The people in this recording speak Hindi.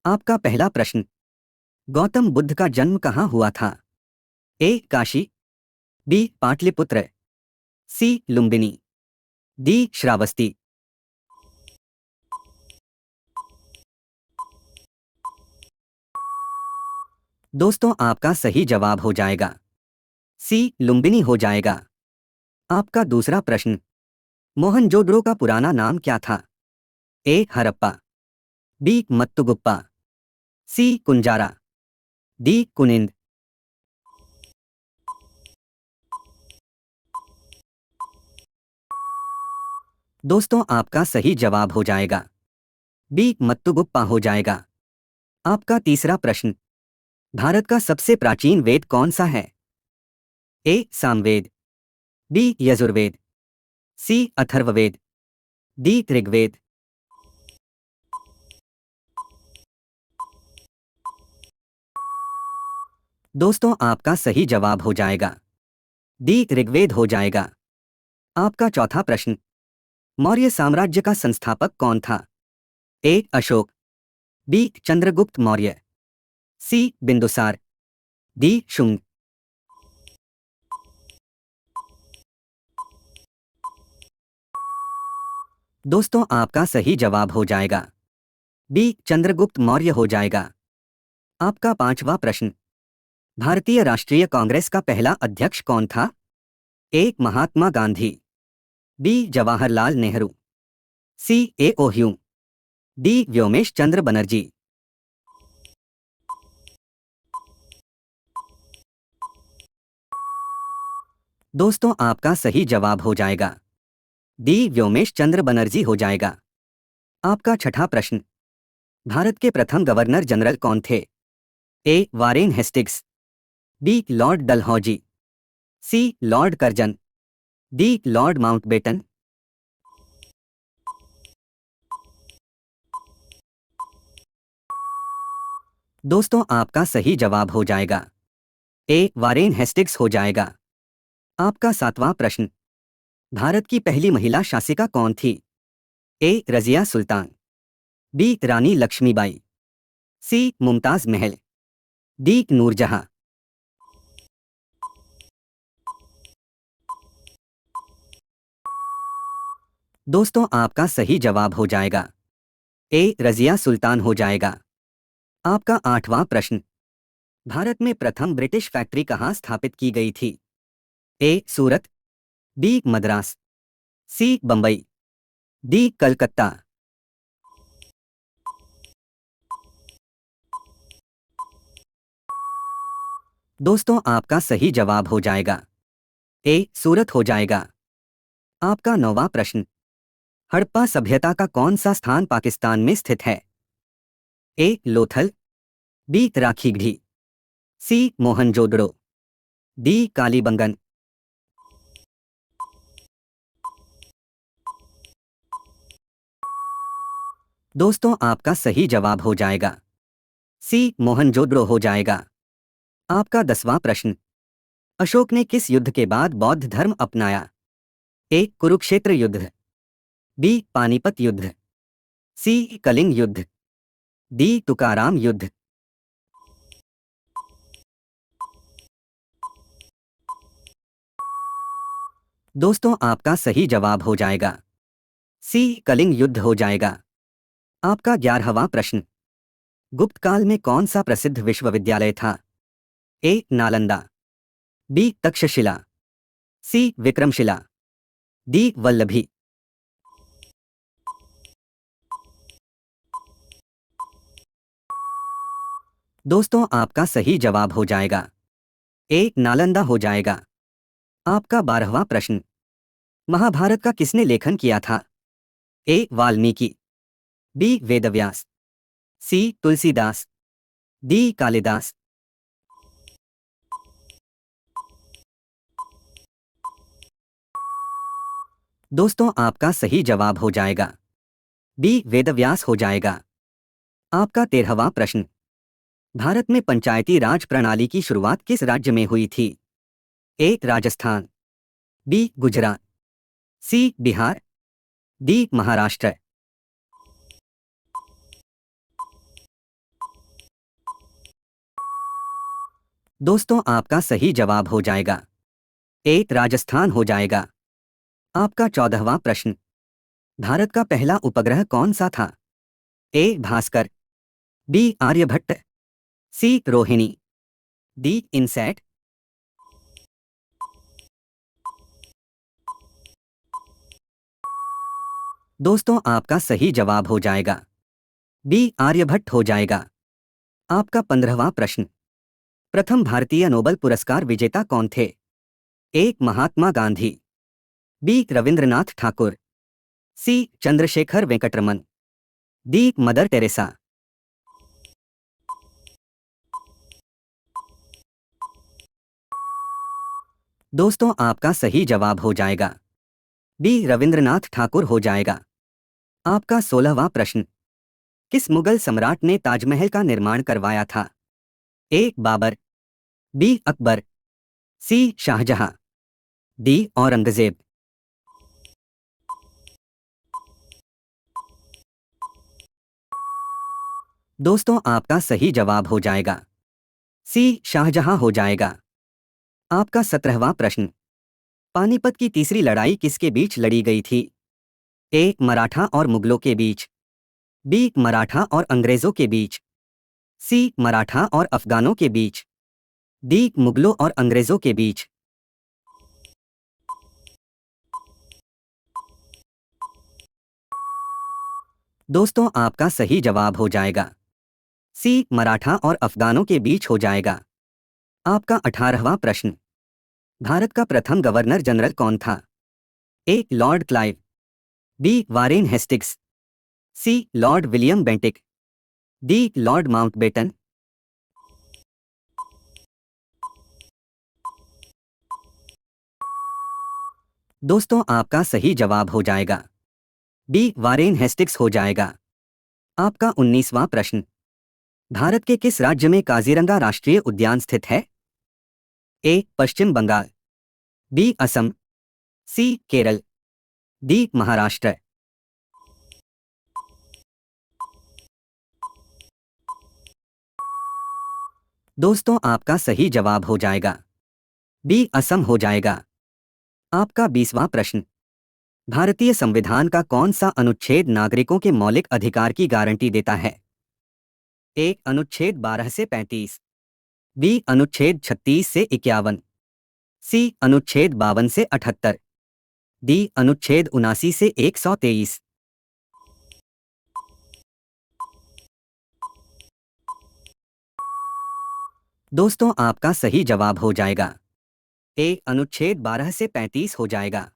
आपका पहला प्रश्न। गौतम बुद्ध का जन्म कहाँ हुआ था? ए काशी, बी पाटलिपुत्र, सी लुम्बिनी, डी श्रावस्ती। दोस्तों, आपका सही जवाब हो जाएगा सी लुम्बिनी हो जाएगा। आपका दूसरा प्रश्न। मोहनजोदड़ो का पुराना नाम क्या था? ए हरप्पा, बी मत्तुगुप्पा, सी कुंजारा, डी कुनिंद। दोस्तों, आपका सही जवाब हो जाएगा बी मत्तुगुप्पा हो जाएगा। आपका तीसरा प्रश्न। भारत का सबसे प्राचीन वेद कौन सा है? ए सामवेद, बी यजुर्वेद, सी अथर्ववेद, डी ऋग्वेद। दोस्तों, आपका सही जवाब हो जाएगा डी ऋग्वेद हो जाएगा। आपका चौथा प्रश्न। मौर्य साम्राज्य का संस्थापक कौन था? ए अशोक, बी चंद्रगुप्त मौर्य, सी बिंदुसार, डी शुंग। दोस्तों, आपका सही जवाब हो जाएगा बी चंद्रगुप्त मौर्य हो जाएगा। आपका पांचवा प्रश्न। भारतीय राष्ट्रीय कांग्रेस का पहला अध्यक्ष कौन था? ए महात्मा गांधी, बी जवाहरलाल नेहरू, सी ए ओ ह्यूम, डी व्योमेश चंद्र बनर्जी। दोस्तों, आपका सही जवाब हो जाएगा डी व्योमेश चंद्र बनर्जी हो जाएगा। आपका छठा प्रश्न। भारत के प्रथम गवर्नर जनरल कौन थे? A Warren Hastings, B Lord Dalhousie, C Lord Curzon, D Lord Mountbatten. दोस्तों, आपका सही जवाब हो जाएगा ए वारेन हेस्टिग्स हो जाएगा। आपका सातवां प्रश्न। भारत की पहली महिला शासिका कौन थी? ए रजिया सुल्तान, बी रानी लक्ष्मीबाई, सी मुमताज महल, डी नूरजहां। दोस्तों, आपका सही जवाब हो जाएगा ए रजिया सुल्तान हो जाएगा। आपका आठवां प्रश्न। भारत में प्रथम ब्रिटिश फैक्ट्री कहाँ स्थापित की गई थी? ए सूरत, बी मद्रास, सी बंबई, डी कलकत्ता। दोस्तों, आपका सही जवाब हो जाएगा ए सूरत हो जाएगा। आपका नौवां प्रश्न। हड़प्पा सभ्यता का कौन सा स्थान पाकिस्तान में स्थित है? ए लोथल, बी राखीगढ़ी, सी मोहनजोदड़ो, डी कालीबंगन। दोस्तों, आपका सही जवाब हो जाएगा सी मोहनजोदड़ो हो जाएगा। आपका 10वां प्रश्न। अशोक ने किस युद्ध के बाद बौद्ध धर्म अपनाया? ए कुरुक्षेत्र युद्ध, बी पानीपत युद्ध, सी कलिंग युद्ध, डी तुकाराम युद्ध। दोस्तों, आपका सही जवाब हो जाएगा सी कलिंग युद्ध हो जाएगा। आपका 11वां प्रश्न। गुप्त काल में कौन सा प्रसिद्ध विश्वविद्यालय था? ए नालंदा, बी तक्षशिला, सी विक्रमशिला, डी वल्लभी। दोस्तों, आपका सही जवाब हो जाएगा ए नालंदा हो जाएगा। आपका 12वां प्रश्न। महाभारत का किसने लेखन किया था? ए वाल्मीकि, बी वेदव्यास, सी तुलसीदास, डी कालिदास। दोस्तों, आपका सही जवाब हो जाएगा बी वेदव्यास हो जाएगा। आपका 13वां प्रश्न। भारत में पंचायती राज प्रणाली की शुरुआत किस राज्य में हुई थी? ए राजस्थान, बी गुजरात, सी बिहार, डी महाराष्ट्र। दोस्तों आपका सही जवाब हो जाएगा ए राजस्थान हो जाएगा। आपका 14वां प्रश्न। भारत का पहला उपग्रह कौन सा था? ए भास्कर, बी आर्यभट्ट, सी रोहिणी, डी इनसैट। दोस्तों आपका सही जवाब हो जाएगा बी आर्यभट्ट हो जाएगा। आपका 15वां प्रश्न। प्रथम भारतीय नोबेल पुरस्कार विजेता कौन थे? A Mahatma Gandhi, B Rabindranath Thakur, C Chandrashekhar Venkataraman, D Mother Teresa. दोस्तों आपका सही जवाब हो जाएगा बी रविंद्रनाथ ठाकुर हो जाएगा। आपका 16वां प्रश्न। किस मुगल सम्राट ने ताजमहल का निर्माण करवाया था? ए बाबर, बी अकबर, सी शाहजहां, डी औरंगजेब। दोस्तों आपका सही जवाब हो जाएगा सी शाहजहां हो जाएगा। आपका 17वां प्रश्न। पानीपत की तीसरी लड़ाई किसके बीच लड़ी गई थी? ए मराठा और मुगलों के बीच, बी मराठा और अंग्रेजों के बीच, सी मराठा और अफगानों के बीच, डी मुगलों और अंग्रेजों के बीच। दोस्तों आपका सही जवाब हो जाएगा सी मराठा और अफगानों के बीच हो जाएगा। आपका 18वां प्रश्न। भारत का प्रथम गवर्नर जनरल कौन था? A Lord Clive, B Warren Hastings, C Lord William Bentinck, D Lord Mountbatten. दोस्तों आपका सही जवाब हो जाएगा बी वारेन हेस्टिग्स हो जाएगा। आपका 19वां प्रश्न। भारत के किस राज्य में काजीरंगा राष्ट्रीय उद्यान स्थित है? ए पश्चिम बंगाल, बी असम, सी केरल, डी महाराष्ट्र। दोस्तों आपका सही जवाब हो जाएगा बी असम हो जाएगा। आपका 20वां प्रश्न। भारतीय संविधान का कौन सा अनुच्छेद नागरिकों के मौलिक अधिकार की गारंटी देता है? ए अनुच्छेद 12 से 35, बी अनुच्छेद 36 से 51, सी अनुच्छेद 52 से 78, डी अनुच्छेद 79 से 123। दोस्तों आपका सही जवाब हो जाएगा ए अनुच्छेद 12 से 35 हो जाएगा।